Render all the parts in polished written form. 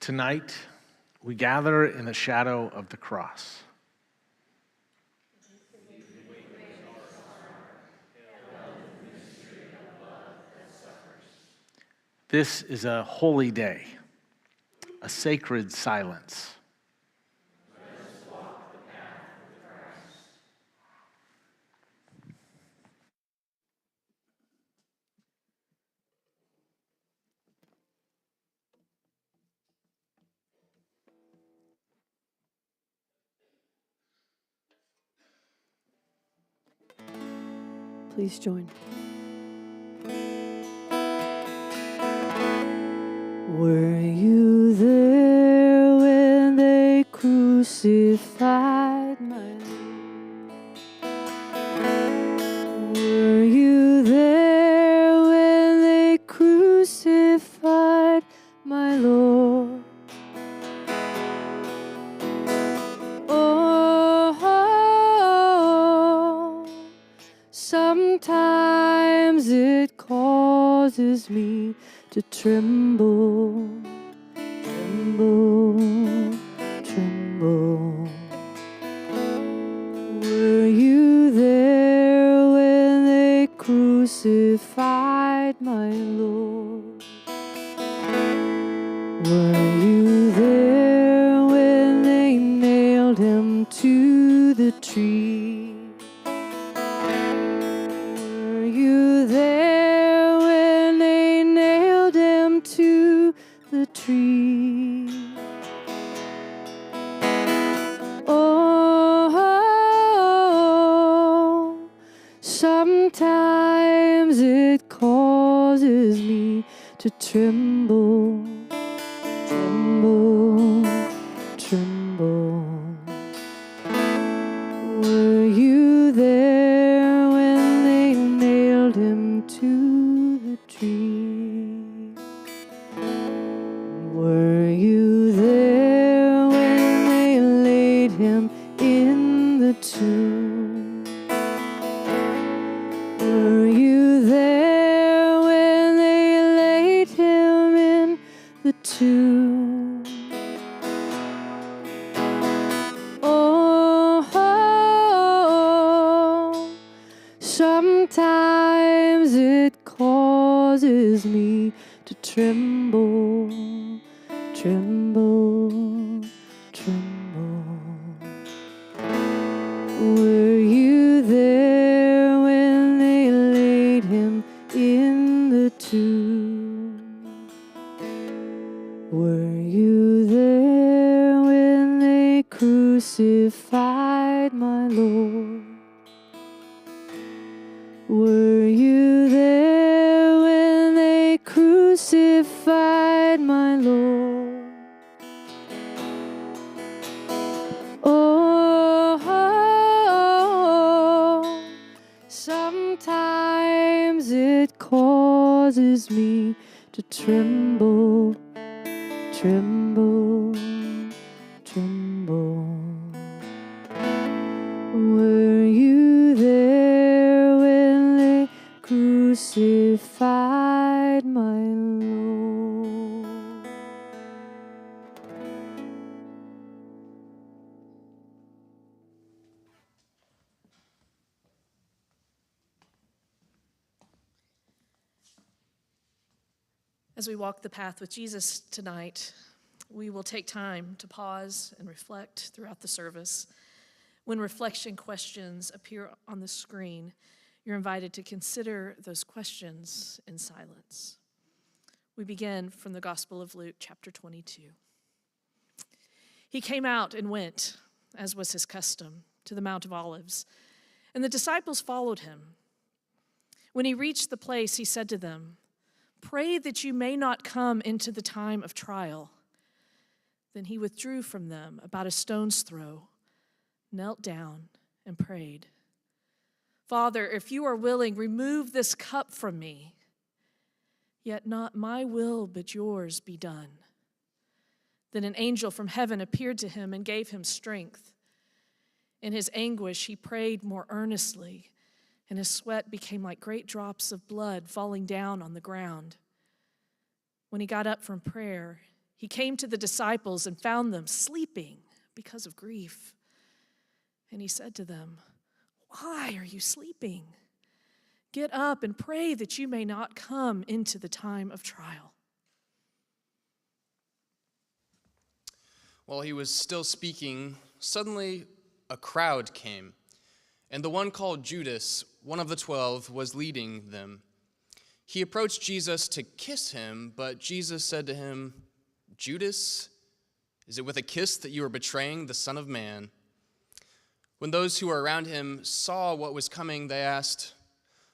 Tonight, we gather in the shadow of the cross. This is a holy day, a sacred silence. Let us walk the path with Christ. Please join. Were you there when they crucified my Lord? Were you there when they crucified my Lord? Oh, sometimes it causes me to tremble, tremble, tremble. Were you there when they crucified my Lord? Were you there when they nailed him to the tree? Were you there when they nailed him to the tree? Oh, sometimes it causes me to tremble, Were you there when they nailed him to the tree? Were you there when they laid him in the tomb? Were you there when they laid him in the tomb? Oh, sometimes it causes me to tremble, tremble, tremble. Were you there when they laid him in the tomb? Were you there when they crucified my Lord? Were you there when they crucified my Lord? Oh, sometimes it causes me to tremble, tremble, tremble. Were you there when they crucified my Lord? As we walk the path with Jesus tonight, we will take time to pause and reflect throughout the service. When reflection questions appear on the screen, you're invited to consider those questions in silence. We begin from the Gospel of Luke, chapter 22. He came out and went, as was his custom, to the Mount of Olives, and the disciples followed him. When he reached the place, he said to them, "Pray that you may not come into the time of trial." Then he withdrew from them about a stone's throw, knelt down, and prayed, "Father, if you are willing, remove this cup from me. Yet not my will, but yours be done." Then an angel from heaven appeared to him and gave him strength. In his anguish, he prayed more earnestly, and his sweat became like great drops of blood falling down on the ground. When he got up from prayer, he came to the disciples and found them sleeping because of grief. And he said to them, "Why are you sleeping? Get up and pray that you may not come into the time of trial." While he was still speaking, suddenly a crowd came, and the one called Judas, one of the 12, was leading them. He approached Jesus to kiss him, but Jesus said to him, "Judas, is it with a kiss that you are betraying the Son of Man?" When those who were around him saw what was coming, they asked,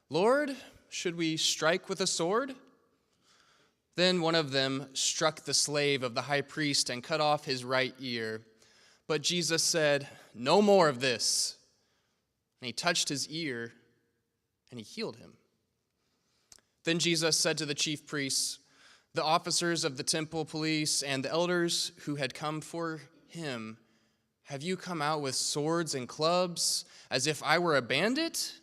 "Lord, should we strike with a sword?" Then one of them struck the slave of the high priest and cut off his right ear. But Jesus said, "No more of this." And he touched his ear, and he healed him. Then Jesus said to the chief priests, the officers of the temple police, and the elders who had come for him, "Have you come out with swords and clubs, as if I were a bandit?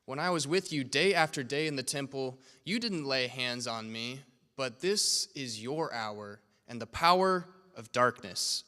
When I was with you day after day in the temple, you didn't lay hands on me, but this is your hour and the power of darkness."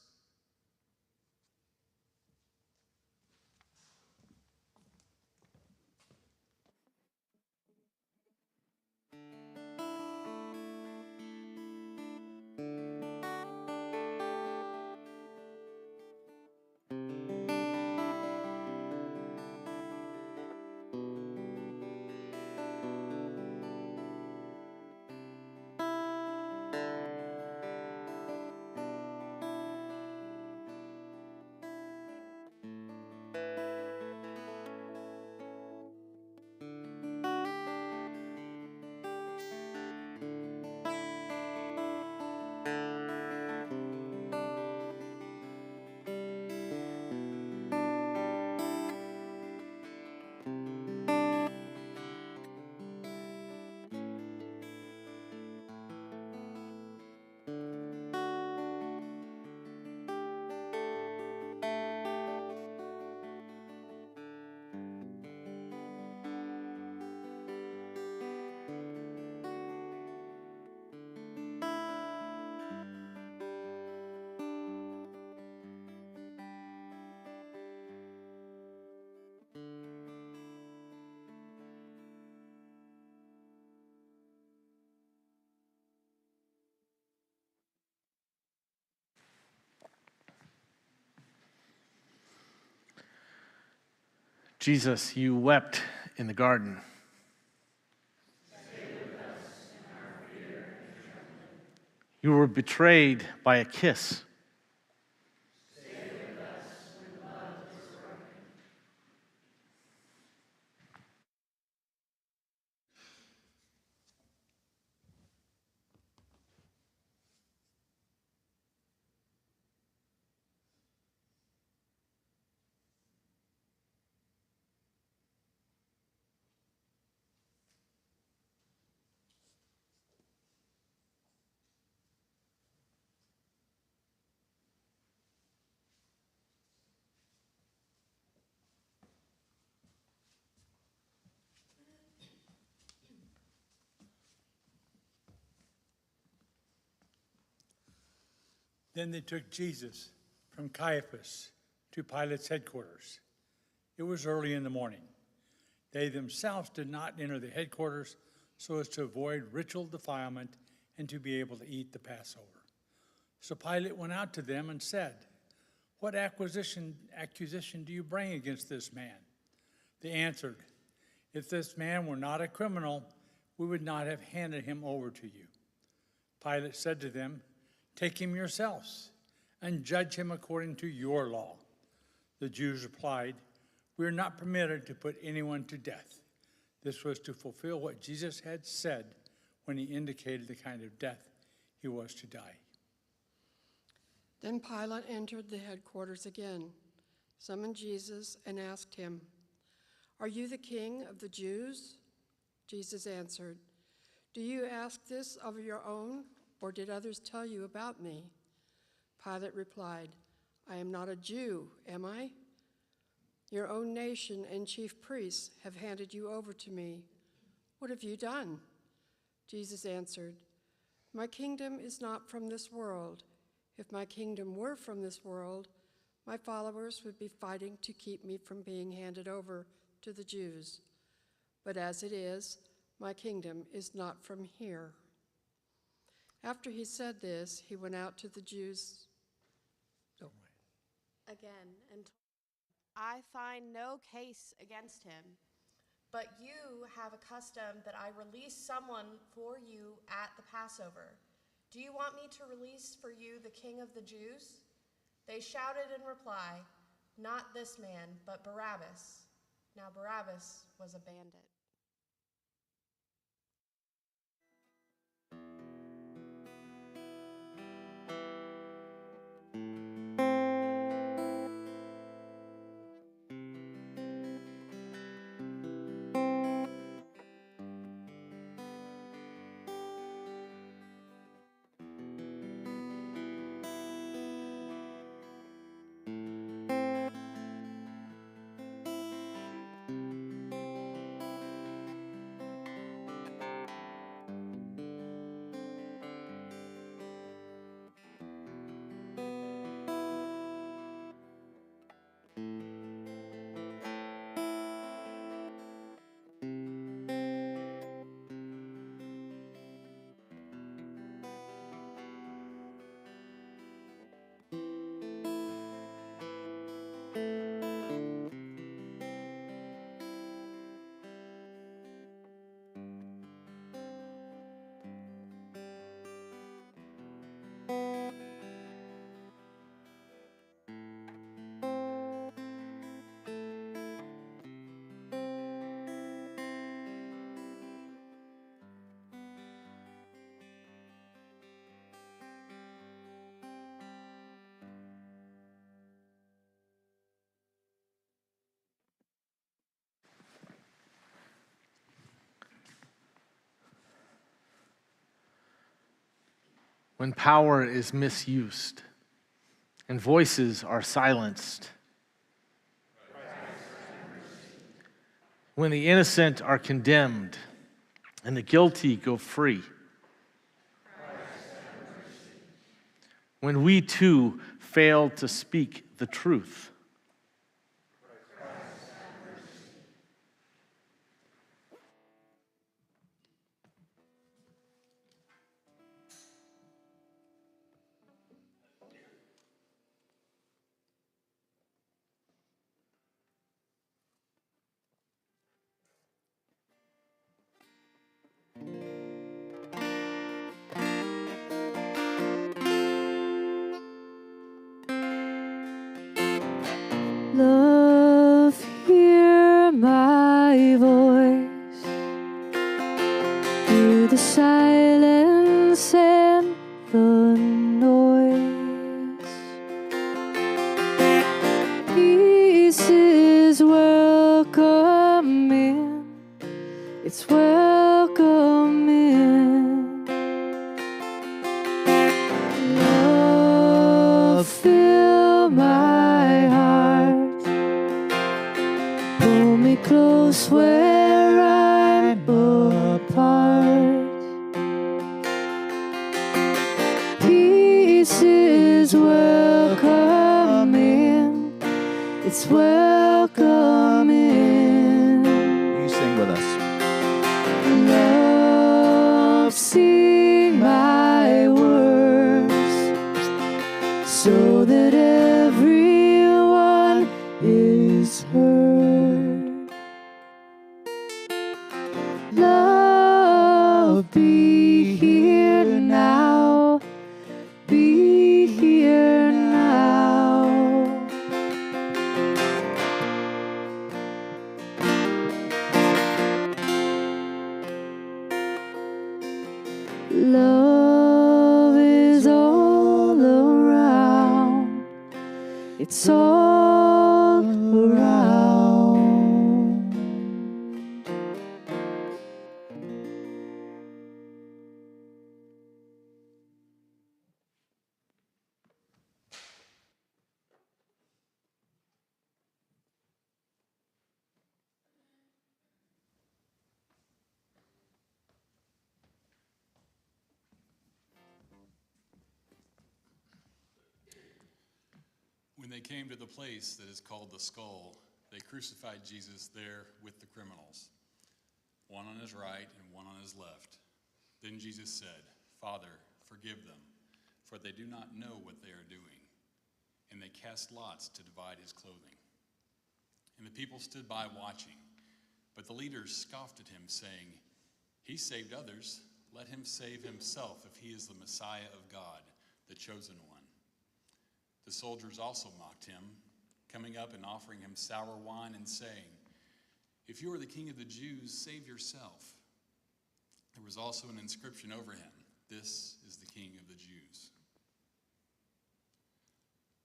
Jesus, you wept in the garden. You were betrayed by a kiss. Then they took Jesus from Caiaphas to Pilate's headquarters. It was early in the morning. They themselves did not enter the headquarters so as to avoid ritual defilement and to be able to eat the Passover. So Pilate went out to them and said, "What accusation do you bring against this man?" They answered, "If this man were not a criminal, we would not have handed him over to you." Pilate said to them, "Take him yourselves and judge him according to your law." The Jews replied, "We are not permitted to put anyone to death." This was to fulfill what Jesus had said when he indicated the kind of death he was to die. Then Pilate entered the headquarters again, summoned Jesus, and asked him, "Are you the king of the Jews?" Jesus answered, "Do you ask this of your own, or did others tell you about me?" Pilate replied, "I am not a Jew, am I? Your own nation and chief priests have handed you over to me. What have you done?" Jesus answered, "My kingdom is not from this world. If my kingdom were from this world, my followers would be fighting to keep me from being handed over to the Jews. But as it is, my kingdom is not from here." After he said this, he went out to the Jews again and told them, "I find no case against him, but you have a custom that I release someone for you at the Passover. Do you want me to release for you the King of the Jews?" They shouted in reply, "Not this man, but Barabbas." Now Barabbas was a bandit. When power is misused and voices are silenced, when the innocent are condemned and the guilty go free, when we too fail to speak the truth, is welcome in. It's welcome in. Love, fill my heart. Pull me close where I'm apart. Peace is welcome in. It's welcome in. You sing with us. Love, sing my words so that everyone is heard. Love, be here now. Be here now. Love is all around. It's all around. When they came to the place that is called the Skull, they crucified Jesus there with the criminals, one on his right and one on his left. Then Jesus said, "Father, forgive them, for they do not know what they are doing." And they cast lots to divide his clothing. And the people stood by watching, but the leaders scoffed at him, saying, "He saved others. Let him save himself if he is the Messiah of God, the chosen one." The soldiers also mocked him, coming up and offering him sour wine and saying, "If you are the king of the Jews, save yourself." There was also an inscription over him, "This is the King of the Jews."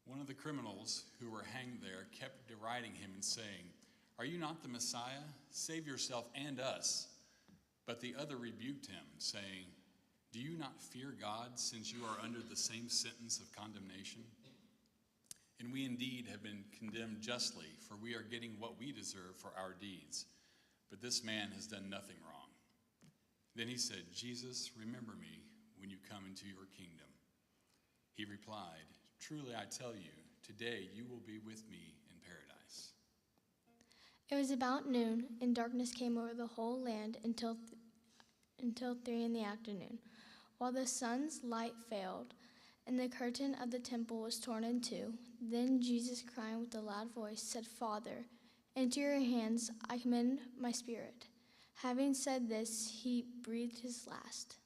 One of the criminals who were hanged there kept deriding him and saying, "Are you not the Messiah? Save yourself and us." But the other rebuked him, saying, "Do you not fear God, since you are under the same sentence of condemnation? And we indeed have been condemned justly, for we are getting what we deserve for our deeds. But this man has done nothing wrong." Then he said, "Jesus, remember me when you come into your kingdom." He replied, "Truly I tell you, today you will be with me in paradise." It was about noon, and darkness came over the whole land until 3 in the afternoon, while the sun's light failed, and the curtain of the temple was torn in two. Then Jesus, crying with a loud voice, said, "Father, into your hands I commend my spirit." Having said this, he breathed his last.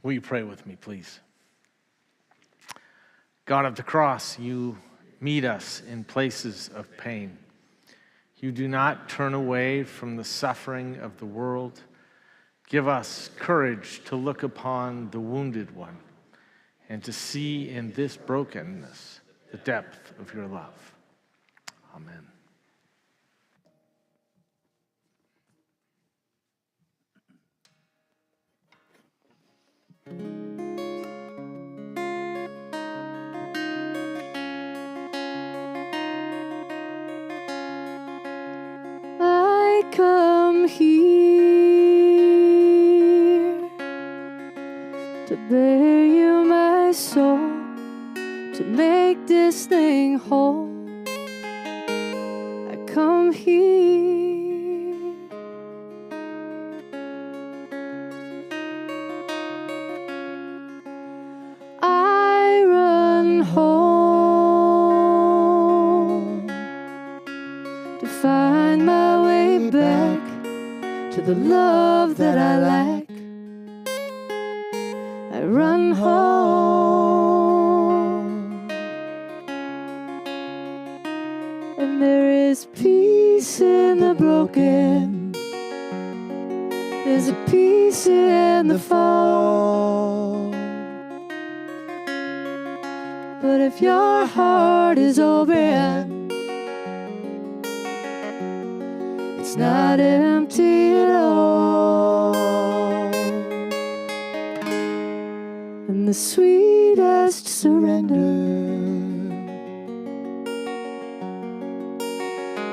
Will you pray with me, please? God of the cross, you meet us in places of pain. You do not turn away from the suffering of the world. Give us courage to look upon the wounded one and to see in this brokenness the depth of your love. Amen. I come here to bear you my soul, to make this thing whole. I come here I run home to find my way back to the love that I lack. I run home, and there is peace in the broken. There's a peace in the fall. But if your heart is open, it's not empty at all. And the sweetest surrender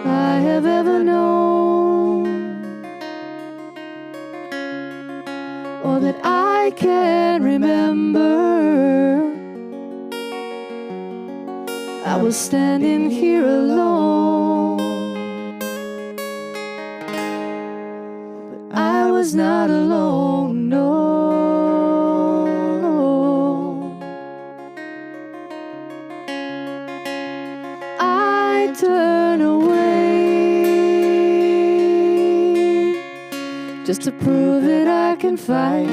I have ever known, or that I can remember, I was standing here alone. But I was not alone, no. I turn away just to prove that I can fight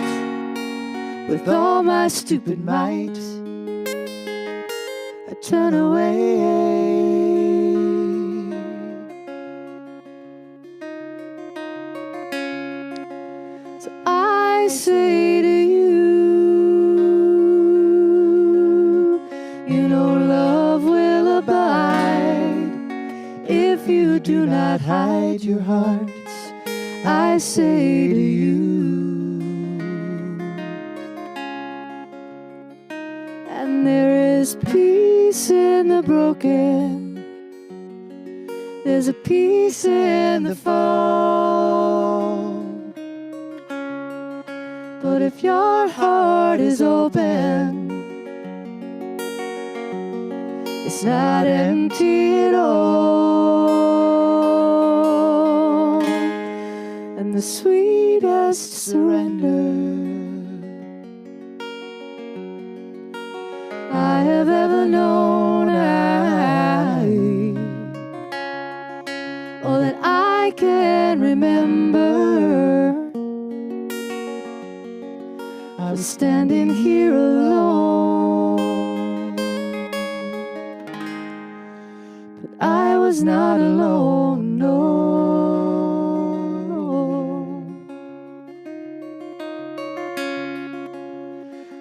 with all my stupid might. I turn away. So I say to you, you know love will abide if you do not hide your hearts. I say to you, and there is peace in the broken. There's a peace in the fall. But if your heart is open, it's not empty at all. And the sweetest surrender I have ever known, all that I can remember, I was standing here alone. But I was not alone, no.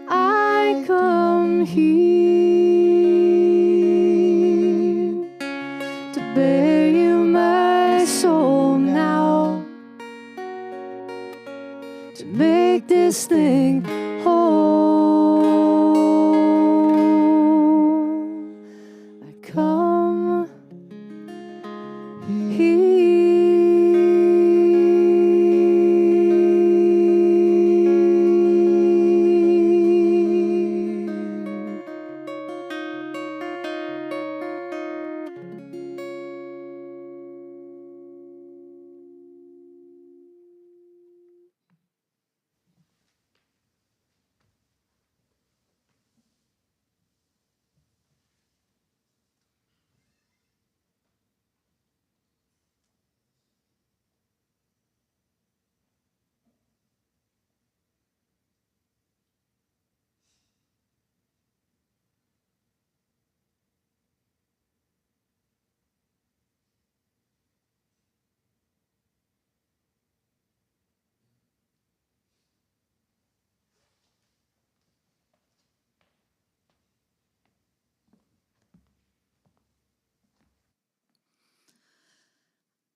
I come here to bear you my soul now, to make this thing whole. I come here.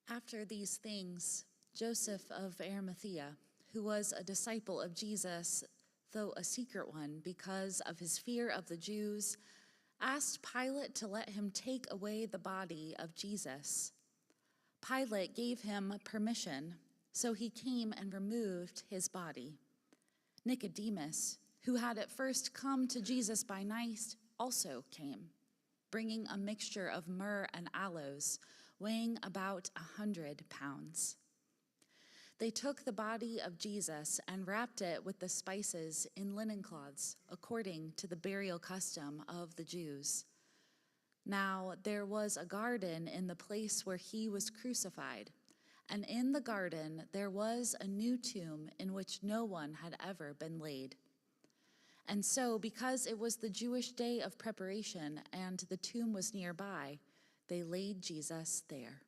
After these things, Joseph of Arimathea, who was a disciple of Jesus, though a secret one because of his fear of the Jews, asked Pilate to let him take away the body of Jesus. Pilate gave him permission, so he came and removed his body. Nicodemus, who had at first come to Jesus by night, also came, bringing a mixture of myrrh and aloes, weighing about 100 pounds. They took the body of Jesus and wrapped it with the spices in linen cloths, according to the burial custom of the Jews. Now there was a garden in the place where he was crucified, and in the garden there was a new tomb in which no one had ever been laid. And so, because it was the Jewish day of preparation and the tomb was nearby, they laid Jesus there.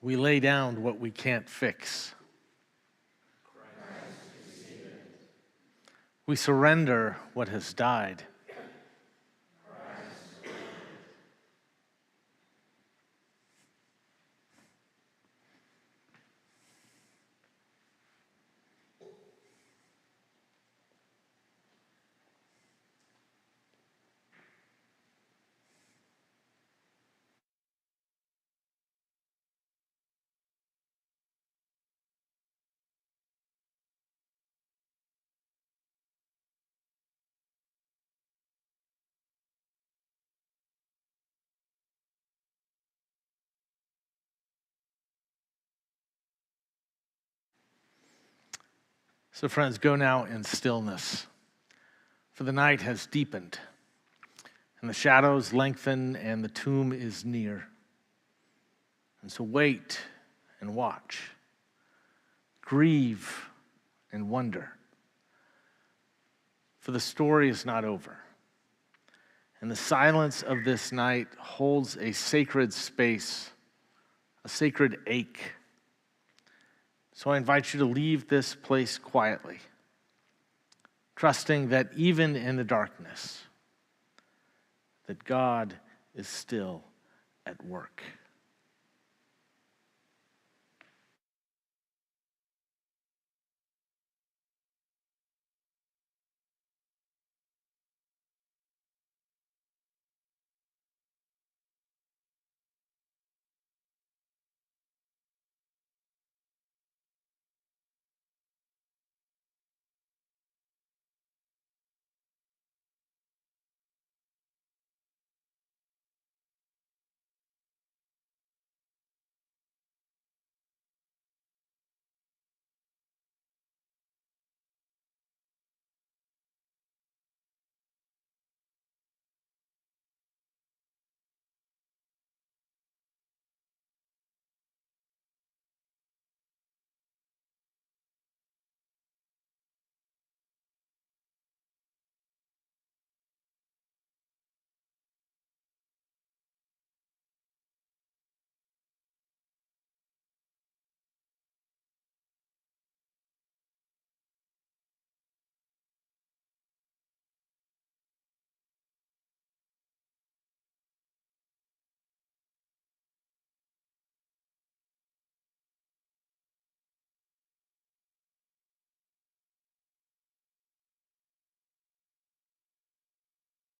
We lay down what we can't fix. We surrender what has died. So friends, go now in stillness, for the night has deepened, and the shadows lengthen, and the tomb is near. And so wait and watch, grieve and wonder, for the story is not over. And the silence of this night holds a sacred space, a sacred ache. So I invite you to leave this place quietly, trusting that even in the darkness, that God is still at work.